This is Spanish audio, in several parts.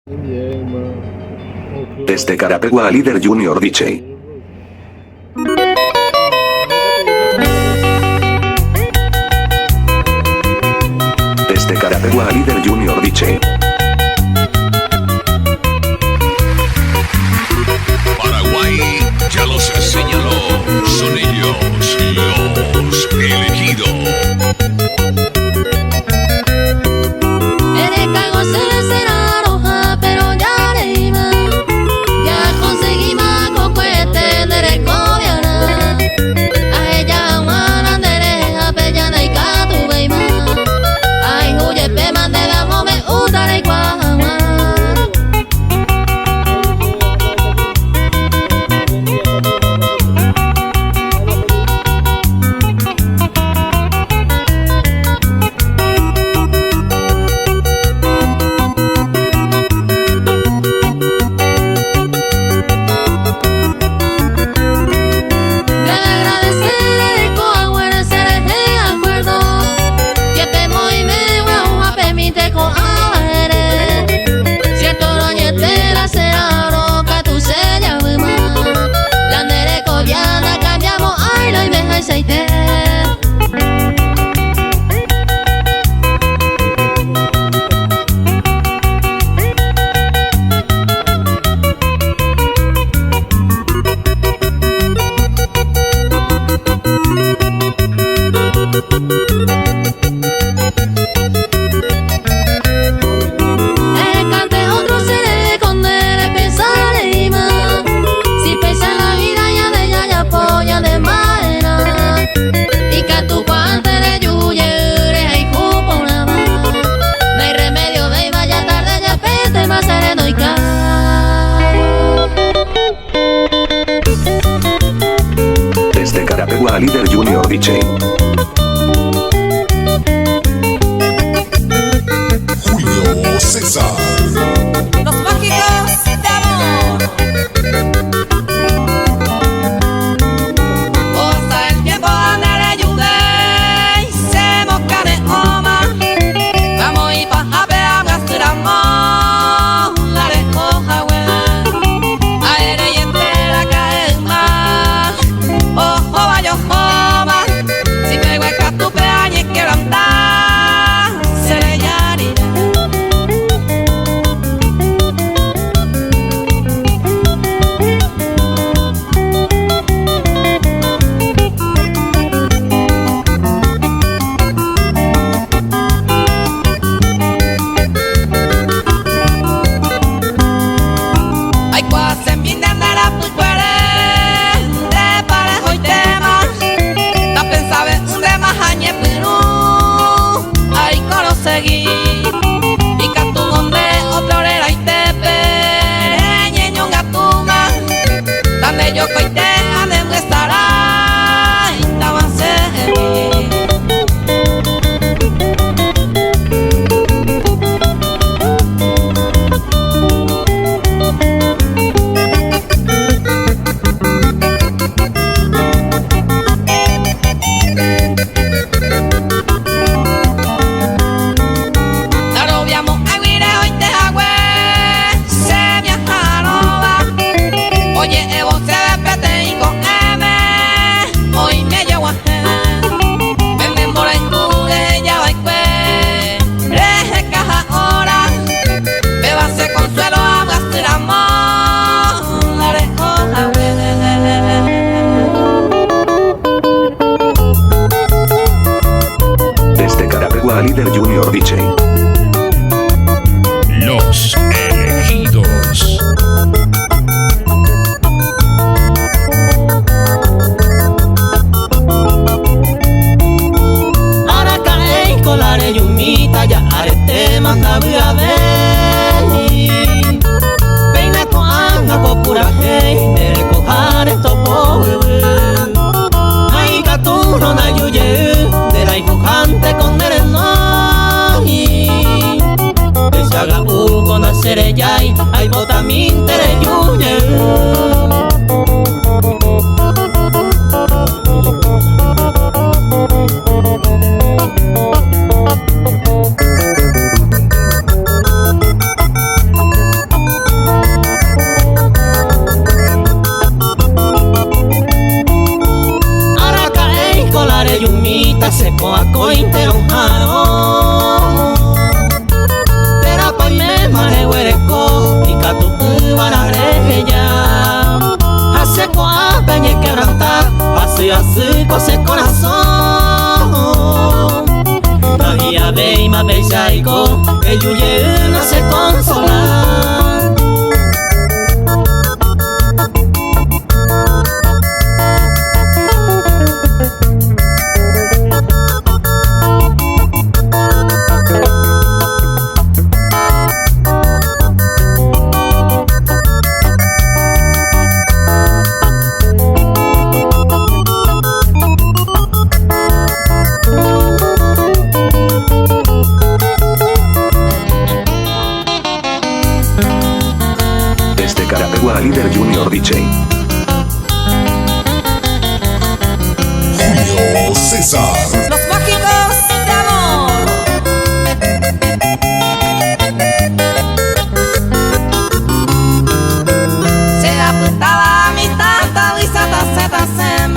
Desde Carapegua a Líder Junior DJ. Desde Carapegua a Líder Junior DJ. Paraguay ya los señaló, son ellos los elegidos. Desde Carapegua a Líder Junior DJ. Julio César. Los mágicos de amor. Osa el tiempo andare yuge y se mosca de oma. Vamos y pa a pegar gasturamo. La de hoja we. Aire y entera cae más. Ojo vaya joma. Si me hueca tu peaña y quiero andar. Seré yarira. Ay, cuase en fin de andar a pues de parejo y tema. La pensaba en un de más añe Perú. Ay, coro seguí. Y catu donde otra orera y te pereñe ñonga tuma. Donde yo coite ande me estará. Y taban seguí. Oye, Evo se despete y con M hoy me llevo a me memora en Google, ya va y fue reje caja ahora bébase consuelo a gastar amor la recoja Desde Carapegua a Líder Junior DJ. Los elegidos. Colare yumita ya arete manda a ver peina con anga popura hey nere cojar esto pobre ay gaturo na yuye de la hijante con nere no ese agabu con hacer ya ay botamin tere yuye. el yuye no se consola. Desde Carapegua Líder Junior DJ. Julio César. Los mágicos de amor. Se apuntaba mi tanta Luisa ZCM.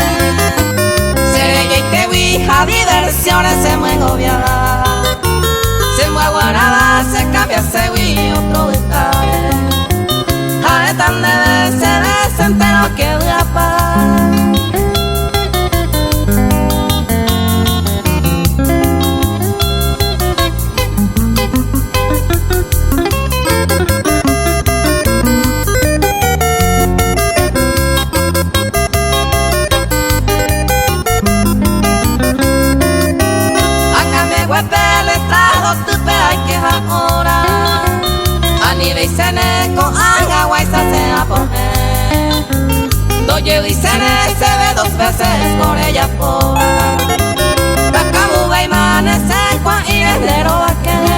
Se te wija diversiones se muevo viajar. Se muevo nada, se cambia se wi otro estar. Tan de ser entero que voy a pagar. Hágame huepe le trajo tu hay que ahora. Nivel sene con anga guaysa se a poner. Doye y sene se ve dos veces por ella fora. Cacamu ve y manece cuan y el va a querer.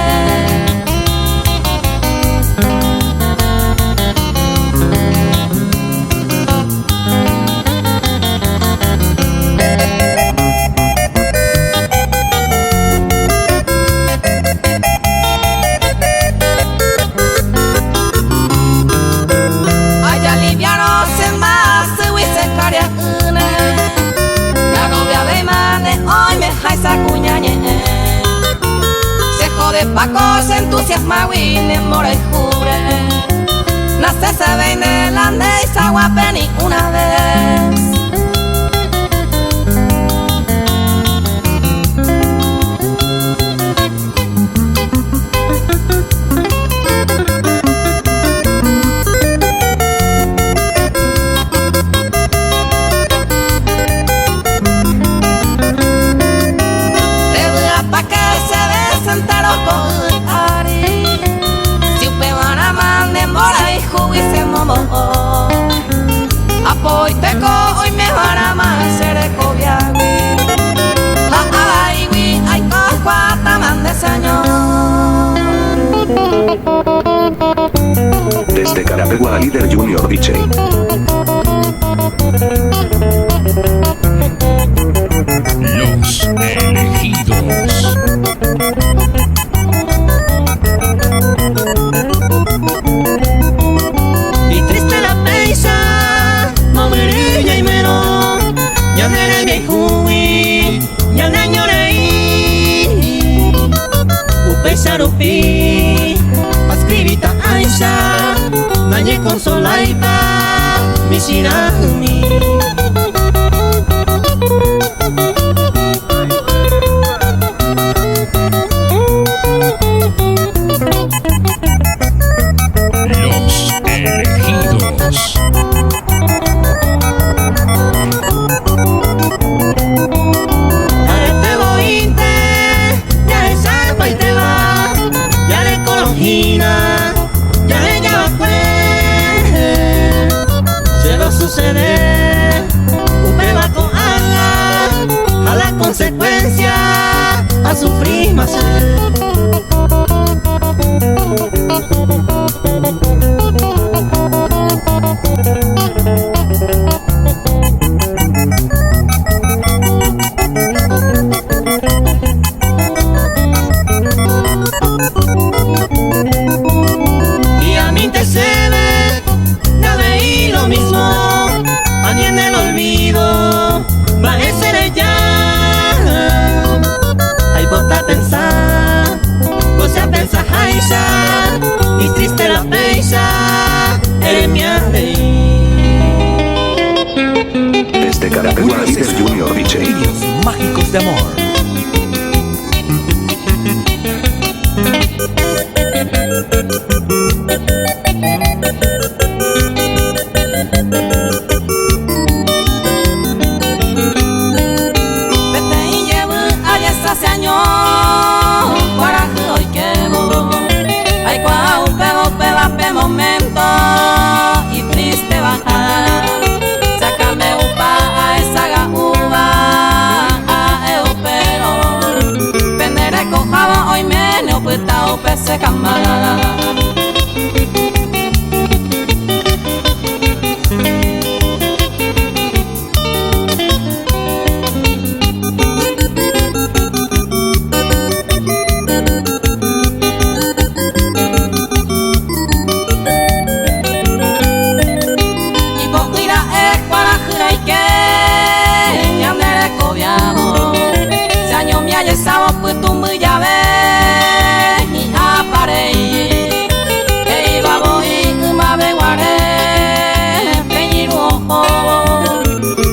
La novia de Mane hoy me jaisa cuñañe. Se jode Paco, se entusiasma y me mora y jure. Nace se ve en el ande y se aguapeni una vez. Apoy teco hoy me van a más ser cobiagui. Ay wi ay cuata man de señor. Desde Carapegua Líder Junior DJ. Los elegidos. Y triste la peisa, momerilla y mero. Ya me mi hui, ya me lloré. Upeisa rupi, ascribita aisha, nañe consolaita, mi shirami. Los elegidos. Ya te voy ya es alba y te va, ya le cologina, ya le llama pues. Se va a suceder, usted va con a la consecuencia, a sufrir más. Y a mí te se ve, ya veí lo mismo, a mí en el olvido va a ser ya. Hay bota a pensar, cosa a pensar Aisha, y triste la Aisha, eres mi Desde Carapegua Líder Junior DJ. Vídeos mágicos de amor. momento y triste bajada. Sácame upa a esa gauba, a eupero. Pendere cojaba hoy me neopita upe se camada. Sao pues tu muy ya ve y aparei ei babo y ma be guare peñiru ojo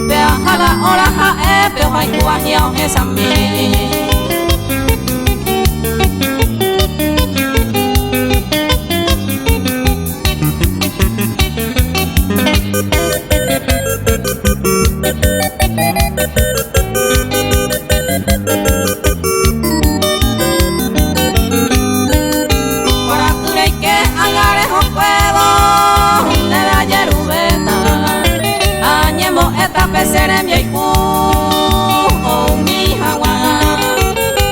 te ajala ora ja pe hai kuahiao esa mi. Serem y ku o mi hawa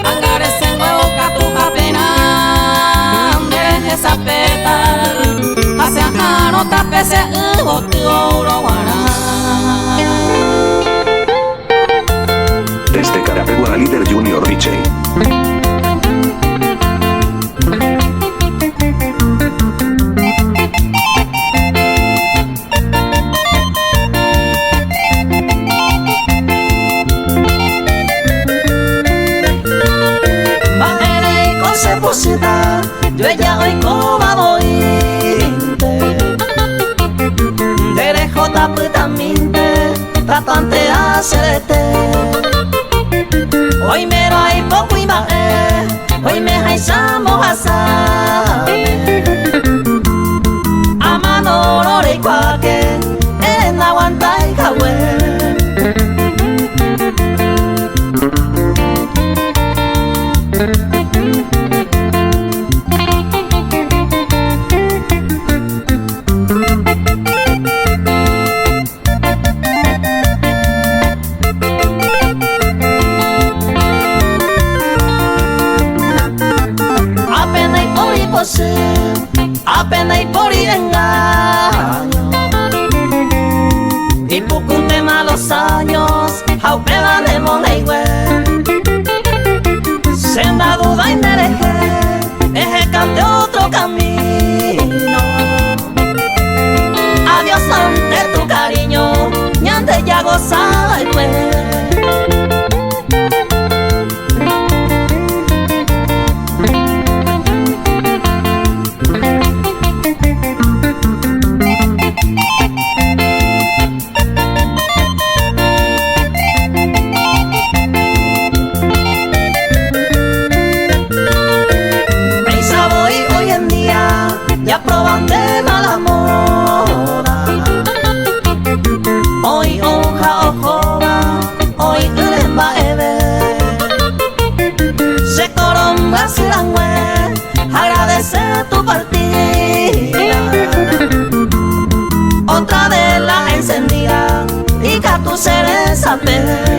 angare se huevo katu kapena de esa peta hace ajaro tapese uvo tu oro guara. Desde Carapegua Líder Junior DJ. Yo ella hoy como voy derecho taputamente tratante hacerte hoy me hay poco y más hoy me hay samo hasa a mano lore cuaque en aguanta y cahué. Apenas y por ir engaño y poco un tema los años jaupela de monegüe senda duda y mereje eje cante otro camino adiós ante tu cariño ñante ya gozaba el güey. Agradece tu partida, otra de la encendida y que tu ser saber.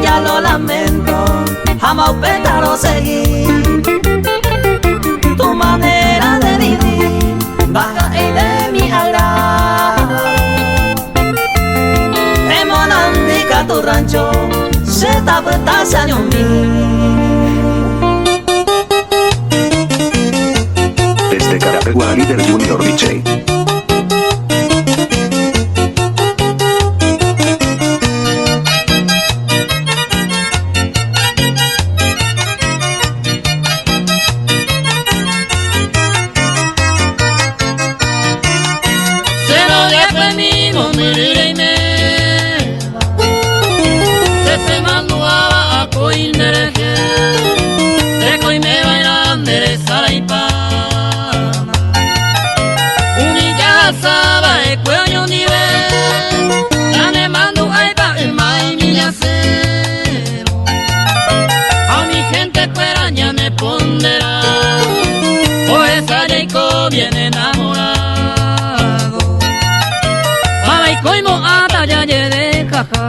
Ya lo lamento, jamás pétalo seguir. Tu manera de vivir baja y de mi agrado. En Monandica tu rancho se tapeta años mil. Desde Carapegua Líder Junior DJ. mirire me se manduaba a coindereke de coi me bailan de saraipa unilla saba e cuello nive ane mando ai ba el mai niña cero a mi gente cueraña me pondera o esa Jacob viene enamorado ay coimo ata ya de caja.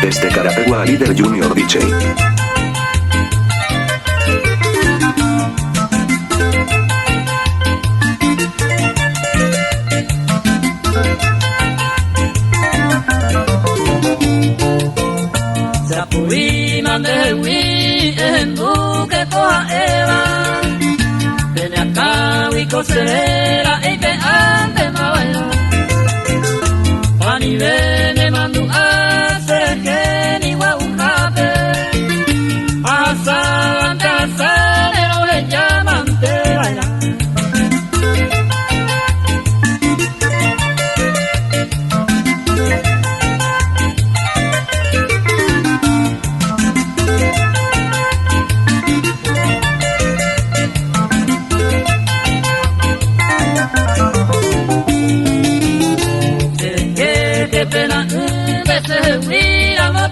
Desde Carapegua a Líder Junior DJ. Zapuri mande wi endu que coja Eva Ven acá wi coserera y te ande ma bailar Pani ven e mandu a sergeni wa ujate Asaban casanero le llaman te bailar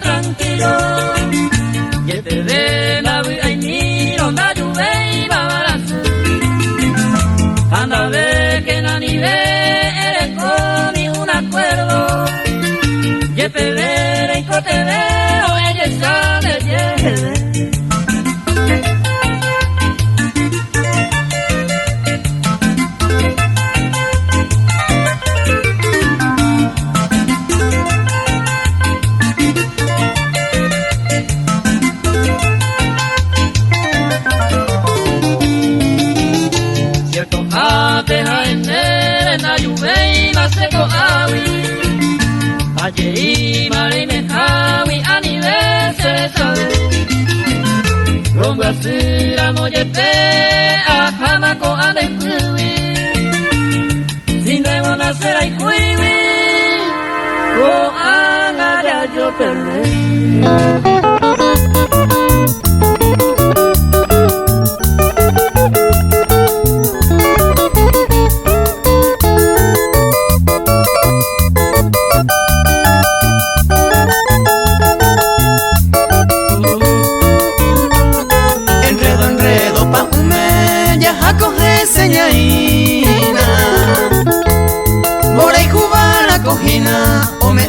tranquilo y te ve la vida y miro na lluvia y babarazo anda ve que na ni ve eres con ni un acuerdo y te ve y te veo ella sabe Ayer mari me jawi aniversario sabe Ronga sira moyepe ajama ko ande kuwi Sinde wana sera ikuiwi Ko anga ya yo pele Mora y cubana cojina o me